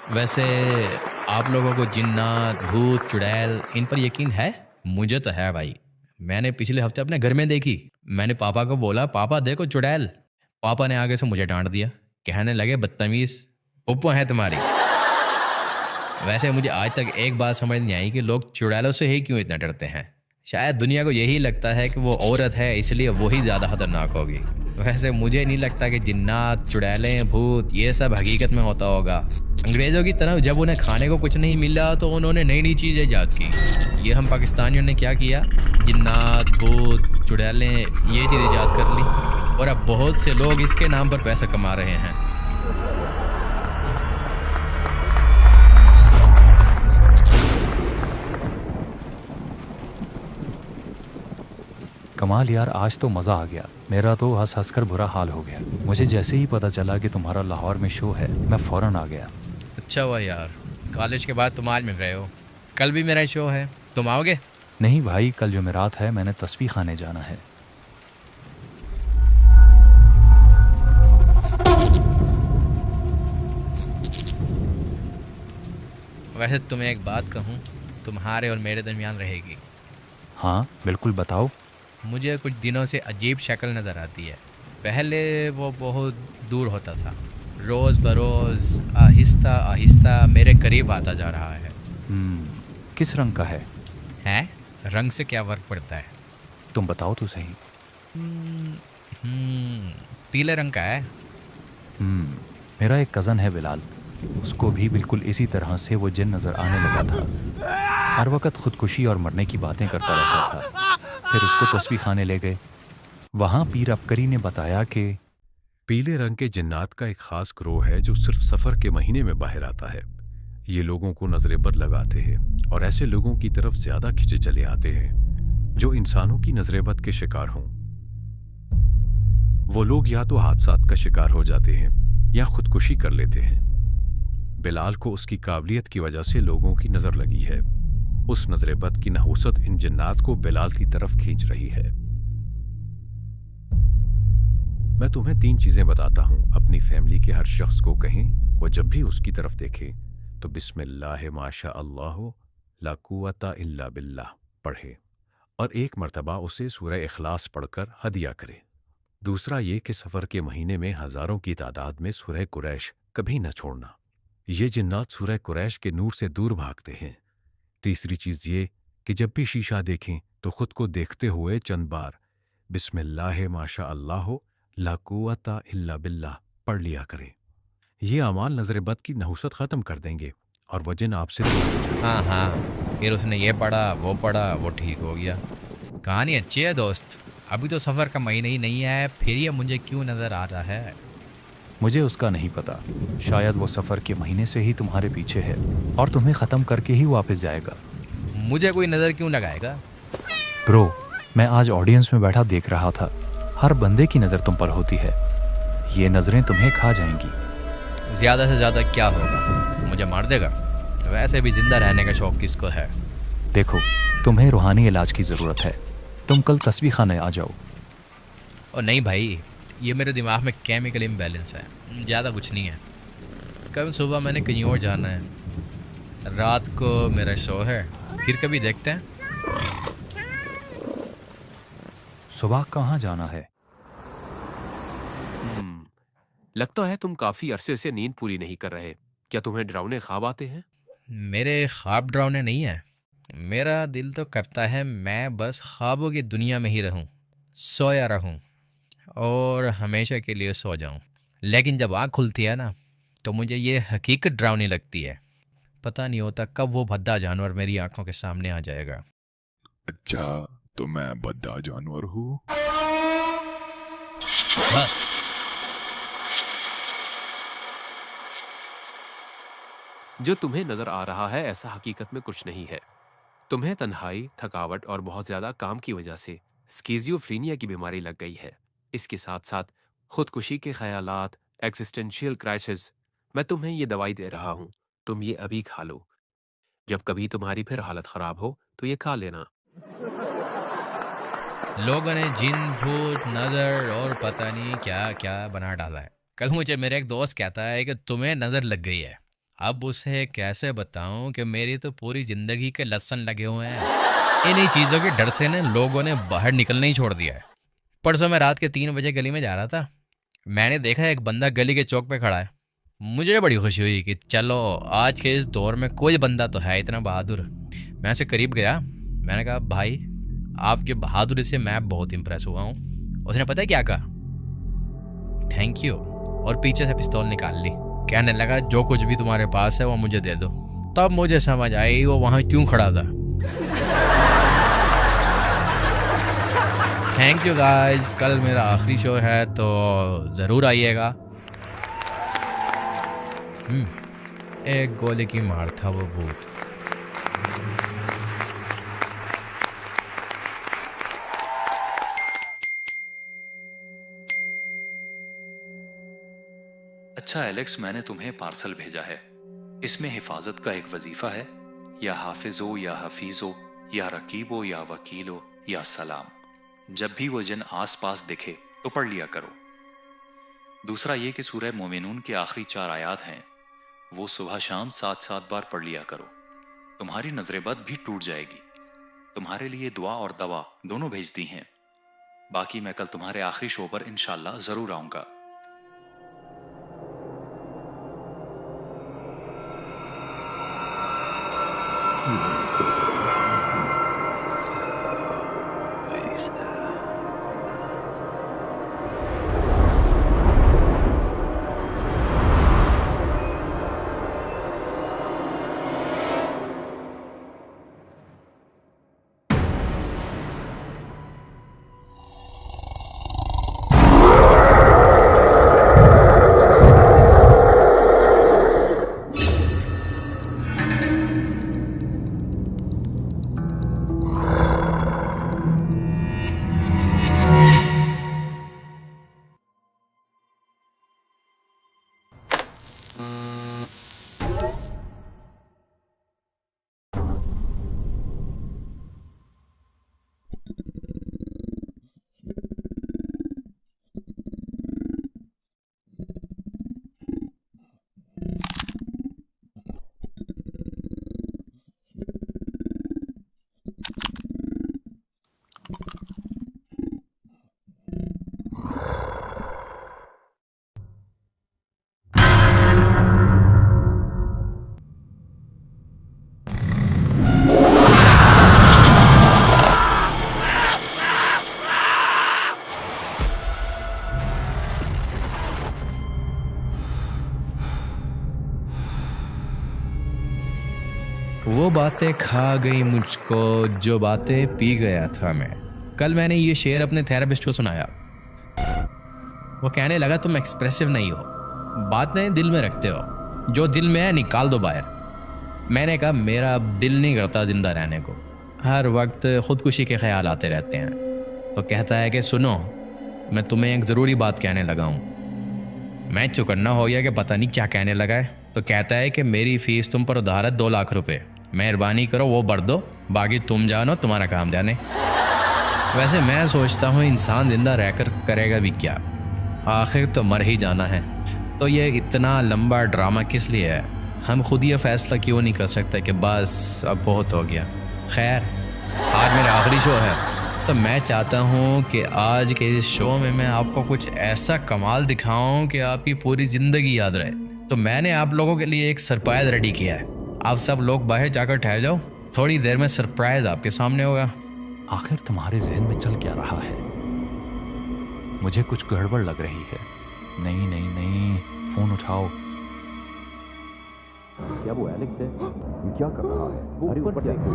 वैसे आप लोगों को जिन्नात, भूत, चुड़ैल इन पर यकीन है? मुझे तो है भाई। मैंने पिछले हफ्ते अपने घर में देखी। मैंने पापा को बोला, पापा देखो चुड़ैल। पापा ने आगे से मुझे डांट दिया। कहने लगे, बदतमीज, पुप्पो है तुम्हारी। वैसे मुझे आज तक एक बात समझ नहीं आई कि लोग चुड़ैलों से ही क्यों इतना डरते हैं। शायद दुनिया को यही लगता है कि वो औरत है, इसलिए वो ही ज़्यादा खतरनाक होगी। वैसे मुझे नहीं लगता कि जिन्नात, चुड़ैलें, भूत ये सब हकीकत में होता होगा। अंग्रेज़ों की तरह जब उन्हें खाने को कुछ नहीं मिला तो उन्होंने नई नई चीज़ें ईजाद की। ये हम पाकिस्तानियों ने क्या किया? जिन्नात, भूत, चुड़ैलें ये चीज़ ईजाद कर ली और अब बहुत से लोग इसके नाम पर पैसा कमा रहे हैं। कमाल यार, आज तो मज़ा आ गया। मेरा तो हंस हंस कर बुरा हाल हो गया। मुझे जैसे ही पता चला कि तुम्हारा लाहौर में शो है, मैं फ़ौरन आ गया। अच्छा हुआ यार, कॉलेज के बाद तुम आज मिल रहे हो। कल भी मेरा शो है, तुम आओगे? नहीं भाई, कल जुमेरात है, मैंने तस्बीह खाने जाना है। वैसे तुम्हें एक बात कहूँ, तुम्हारे और मेरे दरमियान रहेगी। हाँ बिल्कुल, बताओ। मुझे कुछ दिनों से अजीब शक्ल नज़र आती है। पहले वो बहुत दूर होता था, रोज़ बरोज़ आहिस्ता आहिस्ता मेरे करीब आता जा रहा है। किस रंग का है? हैं? रंग से क्या फ़र्क पड़ता है? तुम बताओ तो सही। हम्म, पीले रंग का है। मेरा एक कज़न है बिलाल, उसको भी बिल्कुल इसी तरह से वो जिन नज़र आने लगा था। हर वक्त ख़ुदकुशी और मरने की बातें करता रहता था। फिर उसको तस्बीह खाने ले गए। वहाँ पीर अबकरी ने बताया कि पीले रंग के जिन्नात का एक खास ग्रोह है जो सिर्फ सफर के महीने में बाहर आता है। ये लोगों को नजरे बद लगाते हैं और ऐसे लोगों की तरफ ज्यादा खिंचे चले आते हैं जो इंसानों की नजरे बद के शिकार हों। वो लोग या तो हादसात का शिकार हो जाते हैं या खुदकुशी कर लेते हैं। बिलाल को उसकी काबिलियत की वजह से लोगों की नजर लगी है। उस नजरे बद की नहुसत इन जिन्नात को बिलाल की तरफ खींच रही है। मैं तुम्हें 3 चीजें बताता हूं। अपनी फैमिली के हर शख्स को कहें वो जब भी उसकी तरफ देखे तो बिस्मिल्लाह माशा अल्लाह ला कुव्वता इल्ला बिल्लाह पढ़े और एक मर्तबा उसे सूरह इखलास पढ़कर हदिया करे। दूसरा ये कि सफ़र के महीने में हज़ारों की तादाद में सूरह कुरैश कभी न छोड़ना। ये जिन्नात सूरह कुरैश के नूर से दूर भागते हैं। तीसरी चीज़ ये कि जब भी शीशा देखें तो खुद को देखते हुए चंद बार बिस्मिल्लाह माशा अल्लाह ला कुव्वता इल्ला बिल्लाह पढ़ लिया करें। ये अमाल नजर बद की नहुसत ख़त्म कर देंगे और वजन आपसे दूर हो जाएगा। हाँ हाँ, फिर उसने ये पढ़ा, वो ठीक हो गया। कहानी अच्छी है दोस्त। अभी तो सफ़र का महीना ही नहीं है, फिर ये मुझे क्यों नज़र आ रहा है? मुझे उसका नहीं पता। शायद वो सफ़र के महीने से ही तुम्हारे पीछे है और तुम्हें ख़त्म करके ही वापस जाएगा। मुझे कोई नज़र क्यों लगाएगा? ब्रो, मैं आज ऑडियंस में बैठा देख रहा था। हर बंदे की नज़र तुम पर होती है। ये नज़रें तुम्हें खा जाएंगी। ज़्यादा से ज़्यादा क्या होगा? मुझे मार देगा? वैसे भी ज़िंदा रहने का शौक़ किसको है? देखो, तुम्हें रूहानी इलाज की ज़रूरत है। तुम कल तस्बीह खाने आ जाओ। और नहीं भाई, ये मेरे दिमाग में केमिकल इम्बैलेंस है, ज़्यादा कुछ नहीं है। कल सुबह मैंने कहीं और जाना है, रात को मेरा शो है, फिर कभी देखते हैं। सुबह कहाँ जाना है? लगता है तुम काफी अरसे से नींद पूरी नहीं कर रहे। क्या तुम्हें डरावने ख्वाब आते हैं? मेरे ख्वाब डरावने नहीं है। मेरा दिल तो करता है मैं बस ख्वाबों की दुनिया में ही रहूं, सोया रहूं और हमेशा के लिए सो जाऊं। लेकिन जब आँख खुलती है ना, तो मुझे ये हकीकत डरावनी लगती है। पता नहीं होता कब वो भद्दा जानवर मेरी आंखों के सामने आ जाएगा। अच्छा, तो मैं भद्दा जानवर हूँ? हाँ। जो तुम्हें नजर आ रहा है ऐसा हकीकत में कुछ नहीं है। तुम्हें तन्हाई, थकावट और बहुत ज्यादा काम की वजह से स्किज़ोफ्रेनिया की बीमारी लग गई है। इसके साथ साथ खुदकुशी के ख्यालात, एक्सिस्टेंशियल क्राइसिस। मैं तुम्हें ये दवाई दे रहा हूँ, तुम ये अभी खा लो। जब कभी तुम्हारी फिर हालत खराब हो तो ये खा लेना। लोगों ने जिन, भूत, नज़र और पता नहीं क्या क्या बना डाला है। कल मुझे मेरे एक दोस्त कहता है कि तुम्हें नज़र लग गई है अब उसे कैसे बताऊं कि मेरी तो पूरी जिंदगी के लसन लगे हुए हैं। इन्हीं चीज़ों के डर से ना लोगों ने बाहर निकलना ही छोड़ दिया है। परसों मैं रात के 3 बजे गली में जा रहा था। मैंने देखा एक बंदा गली के चौक पे खड़ा है। मुझे बड़ी खुशी हुई कि चलो आज के इस दौर में कोई बंदा तो है इतना बहादुर। मैं उससे करीब गया। मैंने कहा भाई आपके बहादुरी से मैं बहुत इम्प्रेस हुआ हूँ। उसने पता है क्या कहा? Thank you. और पीछे से पिस्तौल निकाल ली। कहने लगा जो कुछ भी तुम्हारे पास है वो मुझे दे दो। तब मुझे समझ आई वो वहाँ क्यों खड़ा था। Thank you guys. कल मेरा आखिरी शो है तो ज़रूर आइएगा। एक गोली की मार था वो भूत। अच्छा एलेक्स, मैंने तुम्हें पार्सल भेजा है। इसमें हिफाजत का एक वजीफा है, या हाफिज हो या हफीज हो या रकीब हो या वकील हो या सलाम। जब भी वो जिन आस पास दिखे तो पढ़ लिया करो। दूसरा ये कि सूरह मोमिनून के आखिरी 4 आयात हैं, वो सुबह शाम 7-7 बार पढ़ लिया करो। तुम्हारी नजर बद भी टूट जाएगी। तुम्हारे लिए दुआ और दवा दोनों भेज दी हैं। बाकी मैं कल तुम्हारे आखिरी शो पर इंशाल्लाह जरूर आऊंगा। वो बातें खा गई मुझको जो बातें पी गया था मैं। कल मैंने ये शेर अपने थेरेपिस्ट को सुनाया। वो कहने लगा तुम एक्सप्रेसिव नहीं हो, बातें दिल में रखते हो, जो दिल में है निकाल दो बाहर। मैंने कहा मेरा अब दिल नहीं करता जिंदा रहने को, हर वक्त खुदकुशी के ख्याल आते रहते हैं। तो कहता है कि सुनो मैं तुम्हें एक ज़रूरी बात कहने लगा हूँ। मैं चुकन्ना हो गया कि पता नहीं क्या कहने लगा है। तो कहता है कि मेरी फ़ीस तुम पर उधार है 2 लाख रुपए, मेहरबानी करो वो भर दो, बाकी तुम जानो तुम्हारा काम जाने। वैसे मैं सोचता हूँ इंसान जिंदा रहकर करेगा भी क्या, आखिर तो मर ही जाना है। तो ये इतना लंबा ड्रामा किस लिए है? हम खुद ये फैसला क्यों नहीं कर सकते कि बस अब बहुत हो गया। खैर आज मेरा आखिरी शो है, तो मैं चाहता हूँ कि आज के इस शो में मैं आपको कुछ ऐसा कमाल दिखाऊं कि आपकी पूरी ज़िंदगी याद रहे। तो मैंने आप लोगों के लिए एक सरप्राइज़ रेडी किया है। आप सब लोग बाहर जाकर ठहर जाओ, थोड़ी देर में सरप्राइज़ आपके सामने होगा। आखिर तुम्हारे जहन में चल क्या रहा है? मुझे कुछ गड़बड़ लग रही है। नहीं नहीं नहीं, फोन उठाओ। क्या वो एलेक्स है? ये क्या कर रहा है? अरे ऊपर देखो।